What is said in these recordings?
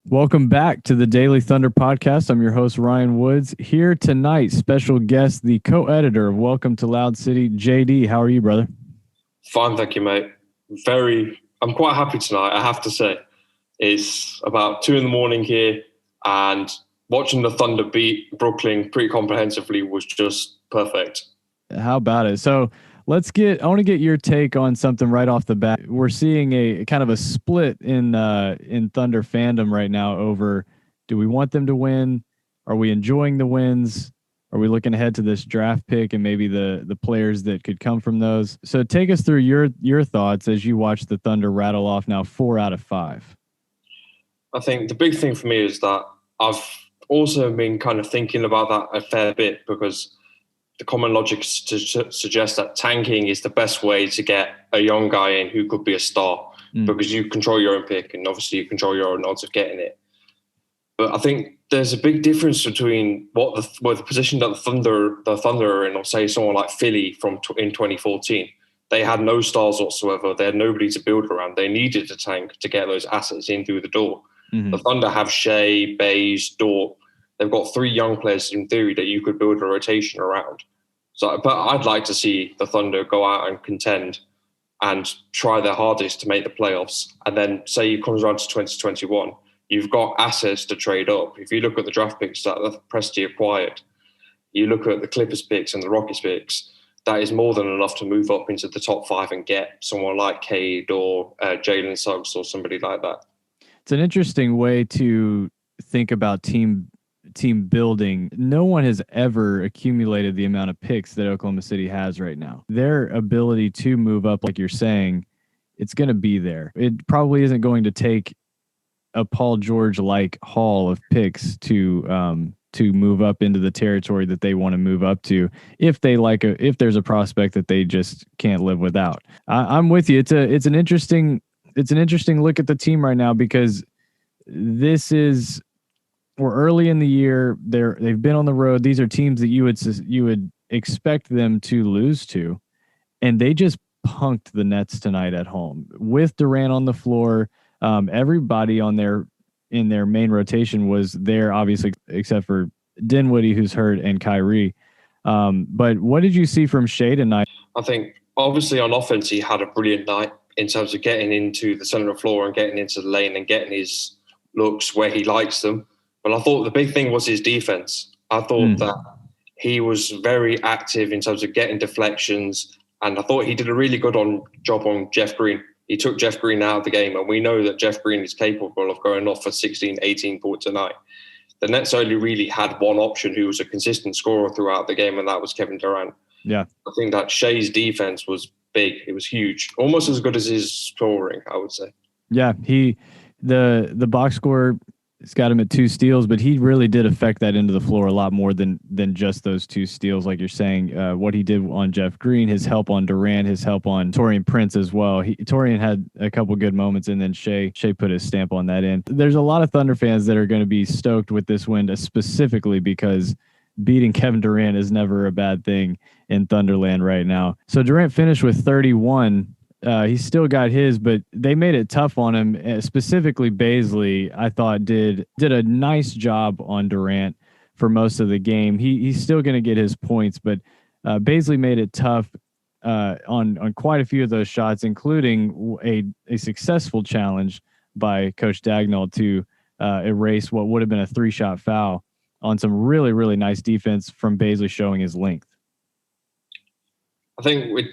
Welcome back to the Daily Thunder podcast. I'm your host, Ryan Woods. Here tonight, special guest, the co-editor of Welcome to Loud City, JD. How are you, brother? Fine, thank you, mate. I'm quite happy tonight, I have to say. It's about 2 a.m. here, and watching the Thunder beat Brooklyn pretty comprehensively was just perfect. How about it? So I want to get your take on something right off the bat. We're seeing a kind of a split in Thunder fandom right now over, do we want them to win? Are we enjoying the wins? Are we looking ahead to this draft pick and maybe the players that could come from those? So take us through your thoughts as you watch the Thunder rattle off now 4 out of 5. I think the big thing for me is that I've also been kind of thinking about that a fair bit, because the common logic suggests that tanking is the best way to get a young guy in who could be a star, because you control your own pick and obviously you control your own odds of getting it. But I think there's a big difference between the position that the Thunder are in, or say someone like Philly in 2014. They had no stars whatsoever. They had nobody to build around. They needed a tank to get those assets in through the door. Mm-hmm. The Thunder have Shea, Bays, Dort. They've got 3 young players in theory that you could build a rotation around. But I'd like to see the Thunder go out and contend and try their hardest to make the playoffs. And then say it comes around to 2021, you've got assets to trade up. If you look at the draft picks that Presti acquired, you look at the Clippers picks and the Rockets picks, that is more than enough to move up into the top 5 and get someone like Cade or Jalen Suggs or somebody like that. It's an interesting way to think about team building. No one has ever accumulated the amount of picks that Oklahoma City has right now. Their ability to move up, like you're saying, it's going to be there. It probably isn't going to take a Paul George-like haul of picks to move up into the territory that they want to move up to, if there's a prospect that they just can't live without. I'm with you. It's an interesting look at the team right now, because we're early in the year. They've been on the road. These are teams that you would expect them to lose to, and they just punked the Nets tonight at home with Durant on the floor. Everybody in their main rotation was there, obviously, except for Dinwiddie, who's hurt, and Kyrie. But what did you see from Shea tonight? I think obviously on offense he had a brilliant night in terms of getting into the center of the floor and getting into the lane and getting his looks where he likes them. But I thought the big thing was his defense. I thought that he was very active in terms of getting deflections, and I thought he did a really good job on Jeff Green. He took Jeff Green out of the game, and we know that Jeff Green is capable of going off for 16, 18 points a night. The Nets only really had one option who was a consistent scorer throughout the game, and that was Kevin Durant. Yeah, I think that Shea's defense was big. It was huge, almost as good as his scoring, I would say. Yeah, the box score, it's got him at 2 steals, but he really did affect that into the floor a lot more than just those 2 steals, like you're saying. What he did on Jeff Green, his help on Durant, his help on Taurean Prince as well. Taurean had a couple good moments, and then Shea put his stamp on that end. There's a lot of Thunder fans that are going to be stoked with this win, specifically because beating Kevin Durant is never a bad thing in Thunderland right now. So Durant finished with 31. He still got his, but they made it tough on him. Specifically, Bazley, I thought, did a nice job on Durant for most of the game. He's still going to get his points, but Bazley made it tough on quite a few of those shots, including a successful challenge by Coach Dagnall to erase what would have been a 3-shot foul on some really, really nice defense from Bazley, showing his length. I think with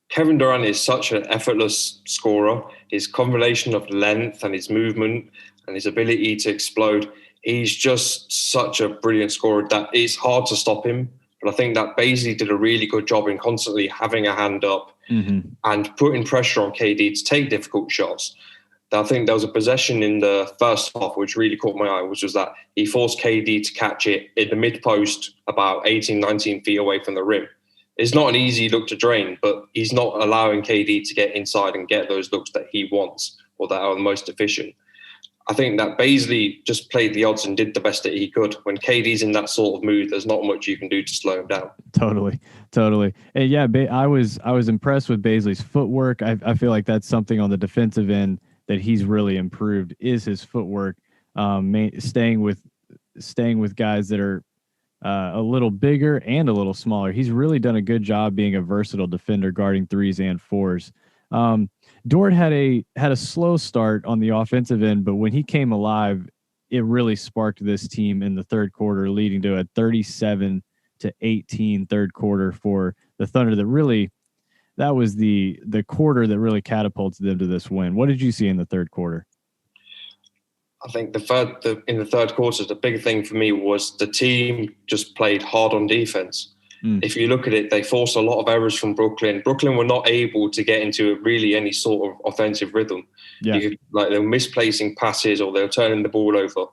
Kevin Durant is such an effortless scorer. His combination of length and his movement and his ability to explode, he's just such a brilliant scorer that it's hard to stop him. But I think that Bazley did a really good job in constantly having a hand up and putting pressure on KD to take difficult shots. I think there was a possession in the first half which really caught my eye, which was that he forced KD to catch it in the mid-post about 18, 19 feet away from the rim. It's not an easy look to drain, but he's not allowing KD to get inside and get those looks that he wants or that are the most efficient. I think that Baisley just played the odds and did the best that he could. When KD's in that sort of mood, there's not much you can do to slow him down. Totally. And yeah, I was impressed with Baisley's footwork. I feel like that's something on the defensive end that he's really improved is his footwork. Staying with guys that are a little bigger and a little smaller. He's really done a good job being a versatile defender, guarding threes and fours. Dort had a slow start on the offensive end, but when he came alive, it really sparked this team in the third quarter, leading to a 37-18 third quarter for the Thunder. That was the quarter that really catapulted them to this win. What did you see in the third quarter? I think in the third quarter, the big thing for me was the team just played hard on defense. If you look at it, they forced a lot of errors from Brooklyn. Brooklyn were not able to get into really any sort of offensive rhythm. Yeah. They were misplacing passes or they were turning the ball over.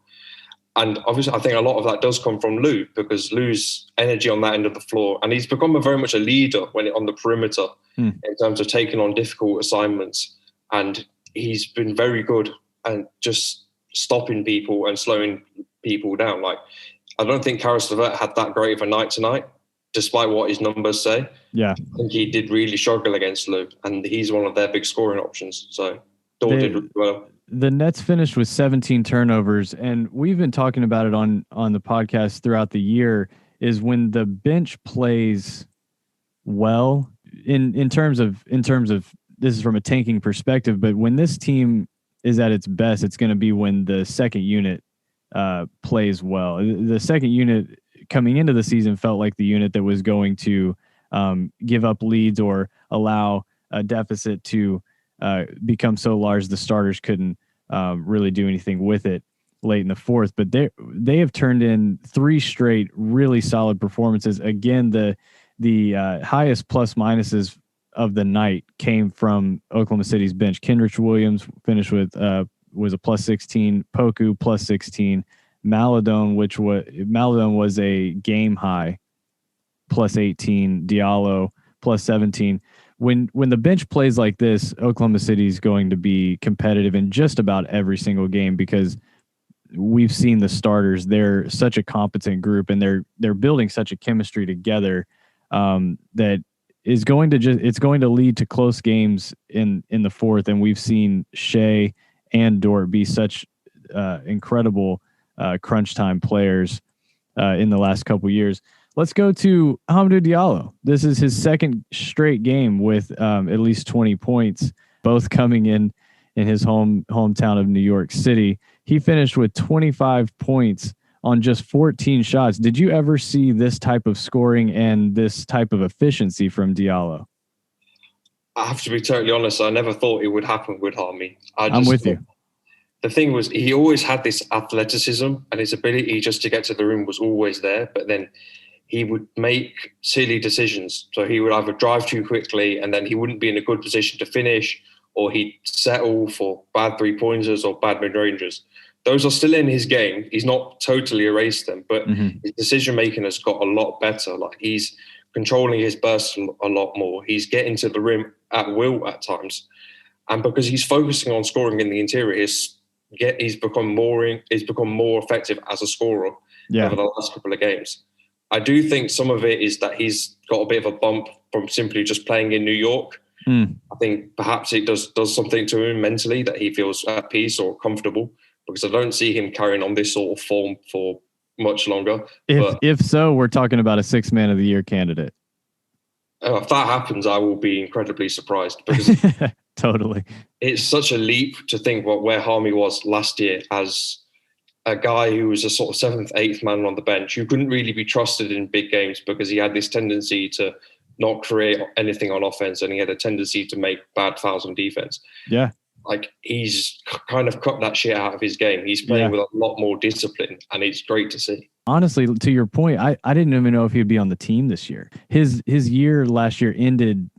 And obviously, I think a lot of that does come from Lou, because Lou's energy on that end of the floor, and he's become very much a leader on the perimeter in terms of taking on difficult assignments. And he's been very good and just stopping people and slowing people down. Like, I don't think Karis LeVert had that great of a night tonight, despite what his numbers say. Yeah. I think he did really struggle against Lou, and he's one of their big scoring options. So Dort did really well. The Nets finished with 17 turnovers, and we've been talking about it on the podcast throughout the year, is when the bench plays well in terms of this is from a tanking perspective, but when this team is at its best, it's going to be when the second unit plays well. The second unit coming into the season felt like the unit that was going to give up leads or allow a deficit to become so large the starters couldn't really do anything with it late in the fourth. But they have turned in 3 straight really solid performances. Again, the highest plus minuses of the night came from Oklahoma City's bench. Kendrick Williams finished with was a plus 16, Poku plus 16, Maladon was a game high plus 18, Diallo plus 17. When the bench plays like this, Oklahoma City is going to be competitive in just about every single game, because we've seen the starters. They're such a competent group, and they're building such a chemistry together that is going to lead to close games in the fourth. And we've seen Shea and Dort be such incredible crunch time players in the last couple years. Let's go to Hamidou Diallo. This is his second straight game with at least 20 points, both coming in his hometown of New York City. He finished with 25 points on just 14 shots. Did you ever see this type of scoring and this type of efficiency from Diallo? I have to be totally honest, I never thought it would happen with Harmy. I'm with you. The thing was, he always had this athleticism, and his ability just to get to the rim was always there. But then he would make silly decisions. So he would either drive too quickly, and then he wouldn't be in a good position to finish, or he'd settle for bad 3-pointers or bad mid-rangers. Those are still in his game. He's not totally erased them, but his decision-making has got a lot better. Like, he's controlling his bursts a lot more. He's getting to the rim at will at times. And because he's focusing on scoring in the interior, he's become more effective as a scorer over the last couple of games. I do think some of it is that he's got a bit of a bump from simply just playing in New York. I think perhaps it does something to him mentally, that he feels at peace or comfortable, because I don't see him carrying on this sort of form for much longer. If so, we're talking about a 6th Man of the Year candidate. If that happens, I will be incredibly surprised, because totally, it's such a leap to think where Harmy was last year as a guy who was a sort of 7th, 8th man on the bench, who couldn't really be trusted in big games because he had this tendency to not create anything on offense, and he had a tendency to make bad fouls on defense. Yeah. Like, he's kind of cut that shit out of his game. He's playing with a lot more discipline, and it's great to see. Honestly, to your point, I didn't even know if he'd be on the team this year. His year last year ended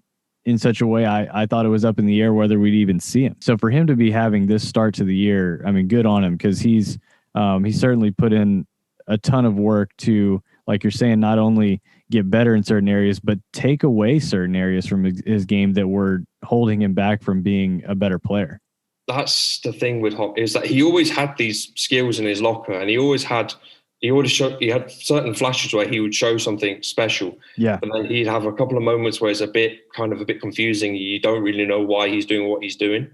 in such a way I thought it was up in the air whether we'd even see him. So for him to be having this start to the year, I mean, good on him, because he's certainly put in a ton of work to, like you're saying, not only get better in certain areas, but take away certain areas from his game that were holding him back from being a better player. that's the thing with Hop, is that he always had these skills in his locker, and he had certain flashes where he would show something special. Yeah. But then he'd have a couple of moments where it's a bit confusing. You don't really know why he's doing what he's doing.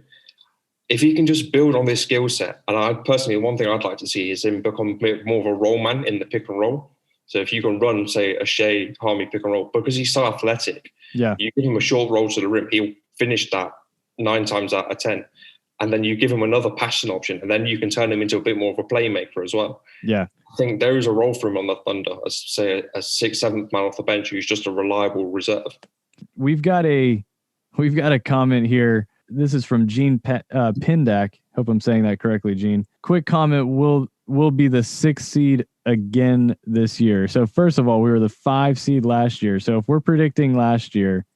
If he can just build on this skill set, and I personally, one thing I'd like to see is him become a bit more of a role man in the pick and roll. So if you can run, say, a Shea Harmy pick and roll, because he's so athletic, Yeah. you give him a short roll to the rim, he'll finish that 9 times out of 10. And then you give him another passing option, and then you can turn him into a bit more of a playmaker as well. Yeah. I think there is a role for him on the Thunder as, say, a sixth, seventh man off the bench who's just a reliable reserve. We've got a comment here. This is from Gene Pindak. Hope I'm saying that correctly, Gene. Quick comment: will be the 6th seed again this year. So first of all, we were the 5 seed last year. So if we're predicting last year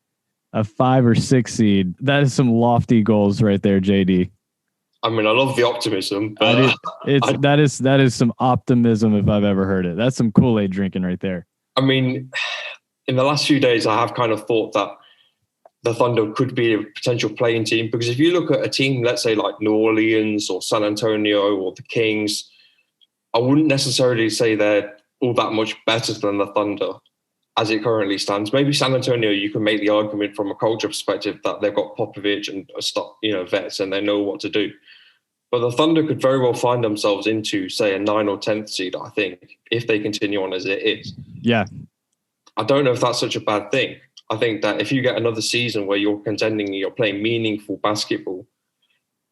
a 5 or 6 seed, that is some lofty goals right there, JD. I mean, I love the optimism, but that is some optimism if I've ever heard it. That's some Kool-Aid drinking right there. I mean, in the last few days, I have kind of thought that the Thunder could be a potential playing team, because if you look at a team, let's say like New Orleans or San Antonio or the Kings, I wouldn't necessarily say they're all that much better than the Thunder as it currently stands. Maybe San Antonio, you can make the argument from a culture perspective that they've got Popovich and vets and they know what to do. But the Thunder could very well find themselves into, say, a 9th or 10th seed, I think, if they continue on as it is. Yeah. I don't know if that's such a bad thing. I think that if you get another season where you're contending and you're playing meaningful basketball,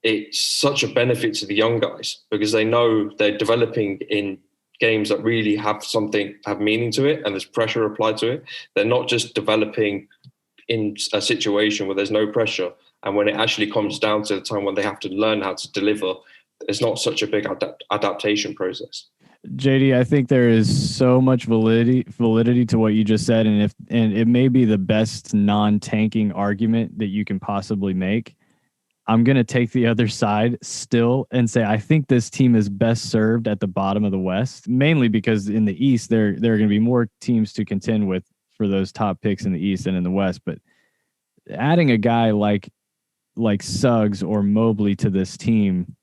it's such a benefit to the young guys, because they know they're developing in games that really have meaning to it, and there's pressure applied to it. They're not just developing in a situation where there's no pressure, and when it actually comes down to the time when they have to learn how to deliver, it's not such a big adaptation process. JD, I think there is so much validity to what you just said, and it may be the best non-tanking argument that you can possibly make. I'm going to take the other side still and say I think this team is best served at the bottom of the West, mainly because in the East there are going to be more teams to contend with for those top picks in the East than in the West. But adding a guy like Suggs or Mobley to this team,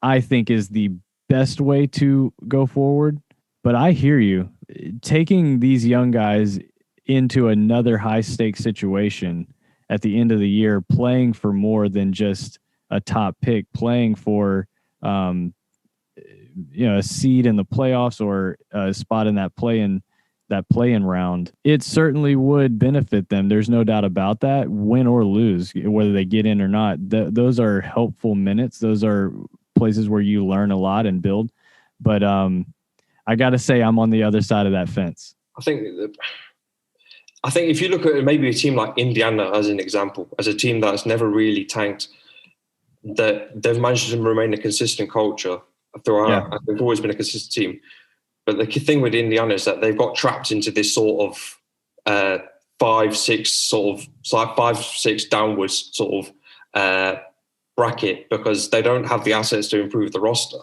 I think is the best way to go forward. But I hear you. Taking these young guys into another high stakes situation at the end of the year, playing for more than just a top pick, playing for a seed in the playoffs or a spot in that play-in round, it certainly would benefit them. There's no doubt about that, win or lose, whether they get in or not. Those are helpful minutes. Those are places where you learn a lot and build. But I got to say, I'm on the other side of that fence. I think if you look at maybe a team like Indiana as an example, as a team that's never really tanked, that they've managed to remain a consistent culture throughout. Yeah. They've always been a consistent team. But the key thing with Indiana is that they've got trapped into this sort of 5-6 downwards sort of bracket, because they don't have the assets to improve the roster.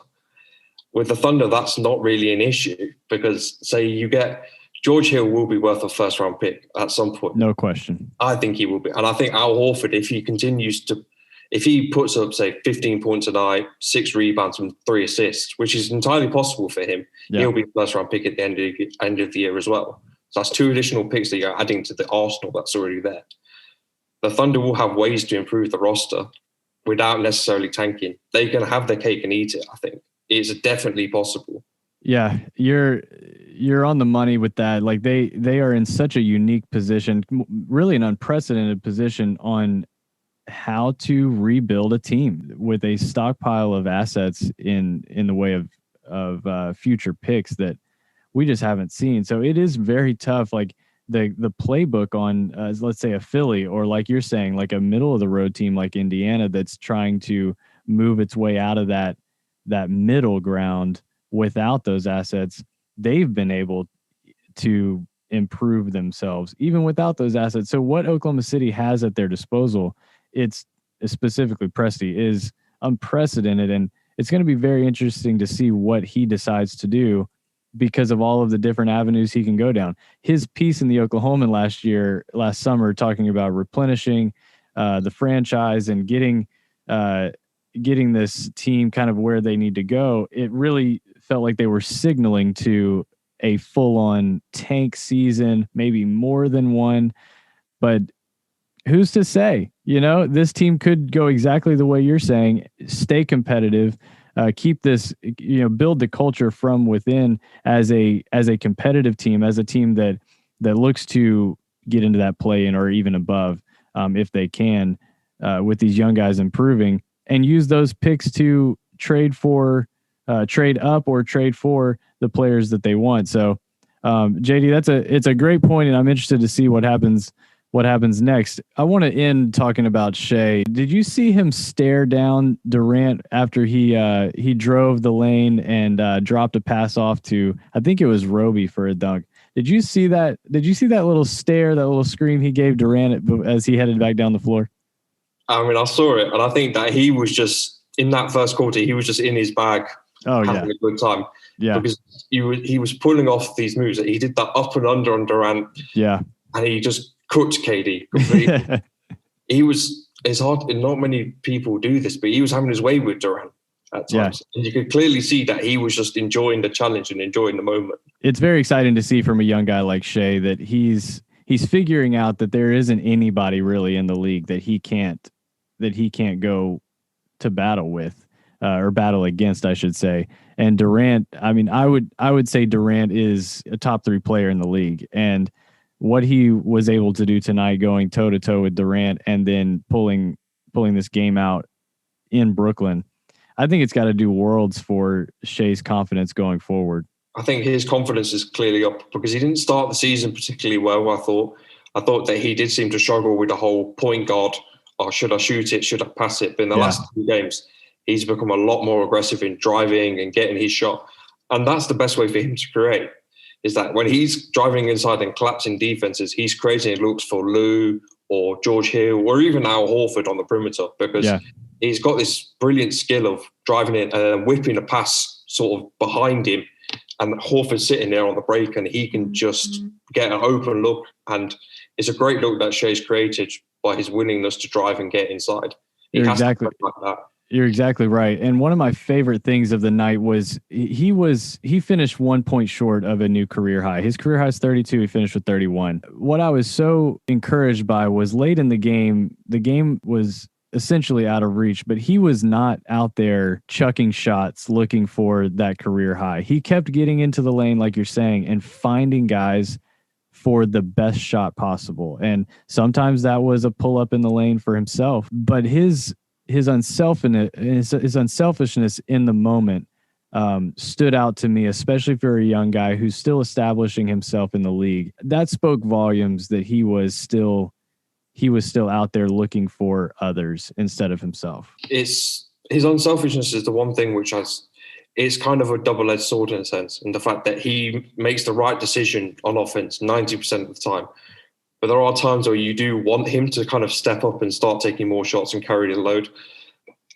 With the Thunder, that's not really an issue, because say you get George Hill will be worth a first-round pick at some point. No question. I think he will be. And I think Al Horford, if he puts up, say, 15 points a night, 6 rebounds and 3 assists, which is entirely possible for him, he'll be a first-round pick at the end of the year as well. So that's 2 additional picks that you're adding to the arsenal that's already there. The Thunder will have ways to improve the roster without necessarily tanking. They can have their cake and eat it, I think. It's definitely possible. Yeah, you're on the money with that. Like they are in such a unique position, really an unprecedented position on how to rebuild a team with a stockpile of assets in the way of future picks that we just haven't seen. So it is very tough. Like the playbook on let's say a Philly, or like you're saying, like a middle of the road team like Indiana that's trying to move its way out of that middle ground without those assets. They've been able to improve themselves even without those assets. So what Oklahoma City has at their disposal, it's specifically Presti, is unprecedented. And it's going to be very interesting to see what he decides to do because of all of the different avenues he can go down. His piece in the Oklahoman last summer, talking about replenishing the franchise and getting uh, getting this team kind of where they need to go, it really felt like they were signaling to a full-on tank season, maybe more than one. But who's to say? This team could go exactly the way you're saying, stay competitive, keep this, build the culture from within as a competitive team, as a team that looks to get into that play in or even above, if they can, with these young guys improving, and use those picks to trade up or trade for the players that they want. So, JD, it's a great point, and I'm interested to see what happens next. I want to end talking about Shea. Did you see him stare down Durant after he drove the lane and dropped a pass off to, I think it was Roby, for a dunk? Did you see that? Did you see that little stare, that little scream he gave Durant as he headed back down the floor? I mean, I saw it, and I think that he was just in that first quarter. He was just in his bag, having a good time. Yeah, because he was pulling off these moves. He did that up and under on Durant. Yeah, and he just cooked KD completely. It's hard, not many people do this, but he was having his way with Durant at times. Yeah. And you could clearly see that he was just enjoying the challenge and enjoying the moment. It's very exciting to see from a young guy like Shea that he's figuring out that there isn't anybody really in the league that he can't go to battle with, or battle against, I should say. And Durant, I mean, I would say Durant is a top 3 player in the league, and what he was able to do tonight, going toe to toe with Durant and then pulling this game out in Brooklyn, I think it's got to do worlds for Shea's confidence going forward. I think his confidence is clearly up because he didn't start the season particularly well. I thought that he did seem to struggle with the whole point guard. Or should I shoot it? Should I pass it? But in the last 2 games, he's become a lot more aggressive in driving and getting his shot. And that's the best way for him to create, is that when he's driving inside and collapsing defenses, he's creating looks for Lou or George Hill or even Al Horford on the perimeter, because he's got this brilliant skill of driving in and then whipping a pass sort of behind him. And Horford's sitting there on the break and he can just get an open look. And it's a great look that Shea's created by his willingness to drive and get inside. You're exactly right. And one of my favorite things of the night was he finished 1 point short of a new career high. His career high is 32. He finished with 31. What I was so encouraged by was late in the game was essentially out of reach, but he was not out there chucking shots looking for that career high. He kept getting into the lane, like you're saying, and finding guys for the best shot possible. And sometimes that was a pull up in the lane for himself, but his unselfishness in the moment stood out to me, especially for a young guy who's still establishing himself in the league. That spoke volumes that he was still out there looking for others instead of himself. His unselfishness is the one thing which it's kind of a double-edged sword in a sense, in the fact that he makes the right decision on offense 90% of the time. But there are times where you do want him to kind of step up and start taking more shots and carry the load.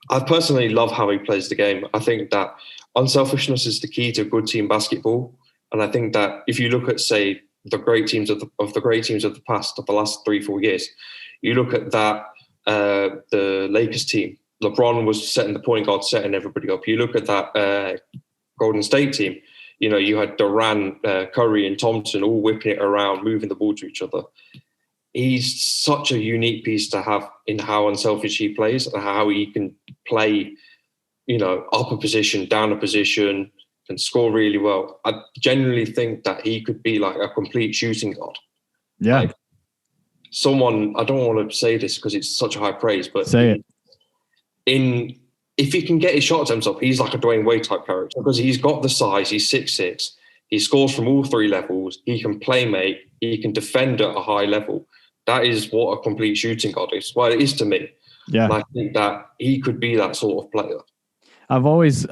I personally love how he plays the game. I think that unselfishness is the key to good team basketball. And I think that if you look at, say, the great teams of the past, of the last 3-4 years, you look at that, the Lakers team, LeBron was setting the point guard, setting everybody up. You look at that Golden State team, you had Durant, Curry and Thompson all whipping it around, moving the ball to each other. He's such a unique piece to have in how unselfish he plays and how he can play, up a position, down a position, and score really well. I genuinely think that he could be like a complete shooting guard. Yeah. Like someone, I don't want to say this because it's such a high praise, but if he can get his shot attempts up, he's like a Dwayne Wade type character because he's got the size. He's 6'6". He scores from all 3 levels. He can play make. He can defend at a high level. That is what a complete shooting guard is. Well, it is to me. Yeah, and I think that he could be that sort of player. I've always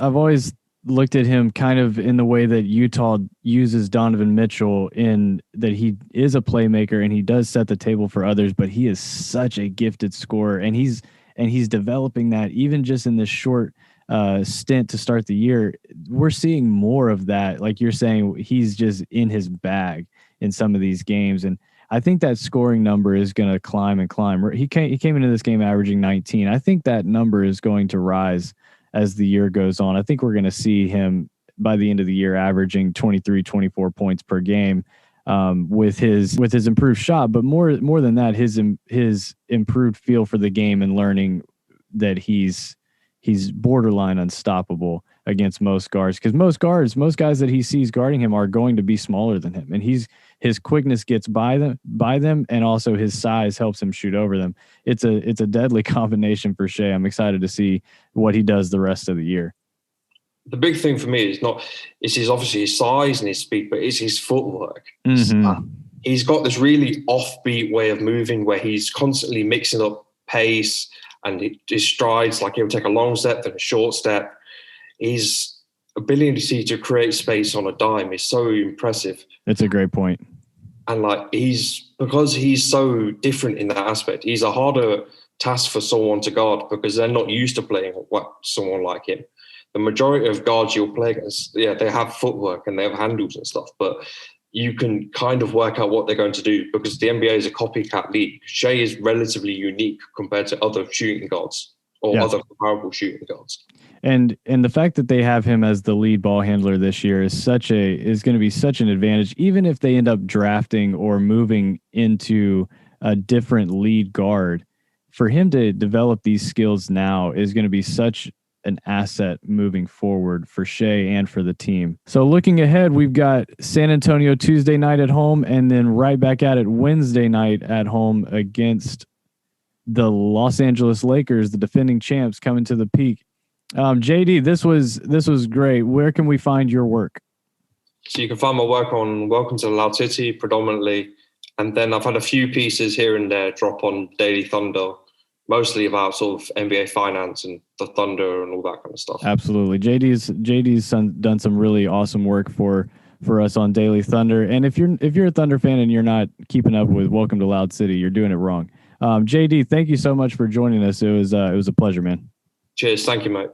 looked at him kind of in the way that Utah uses Donovan Mitchell, in that he is a playmaker and he does set the table for others, but he is such a gifted scorer, and he's developing that even just in this short stint to start the year. We're seeing more of that. Like you're saying, he's just in his bag in some of these games. And I think that scoring number is going to climb and climb. He came into this game averaging 19. I think that number is going to rise as the year goes on. I think we're going to see him by the end of the year averaging 23, 24 points per game, with his improved shot, but more than that, his improved feel for the game and learning that he's borderline unstoppable against most guards, because most guys that he sees guarding him are going to be smaller than him, and his quickness gets by them, and also his size helps him shoot over them. It's a deadly combination for Shea. I'm excited to see what he does the rest of the year. The big thing for me is his obviously his size and his speed, but it's his footwork. Mm-hmm. He's got this really offbeat way of moving where he's constantly mixing up pace and his strides. Like he'll take a long step then a short step. His ability to create space on a dime is so impressive. That's a great point. And like because he's so different in that aspect, he's a harder task for someone to guard because they're not used to playing someone like him. The majority of guards you'll play against, they have footwork and they have handles and stuff, but you can kind of work out what they're going to do because the NBA is a copycat league. Shea is relatively unique compared to other shooting guards or other comparable shooting guards. And the fact that they have him as the lead ball handler this year is going to be such an advantage, even if they end up drafting or moving into a different lead guard. For him to develop these skills now is going to be such an asset moving forward for Shea and for the team. So looking ahead, we've got San Antonio Tuesday night at home, and then right back at it Wednesday night at home against the Los Angeles Lakers, the defending champs, coming to the Peak. JD, this was great. Where can we find your work? So you can find my work on Welcome to the Loud City predominantly, and then I've had a few pieces here and there drop on Daily Thunder, mostly about sort of NBA finance and the Thunder and all that kind of stuff. Absolutely. JD's done some really awesome work for us on Daily Thunder. And if you're a Thunder fan and you're not keeping up with Welcome to Loud City, you're doing it wrong. JD, thank you so much for joining us. It was a pleasure, man. Cheers. Thank you, mate.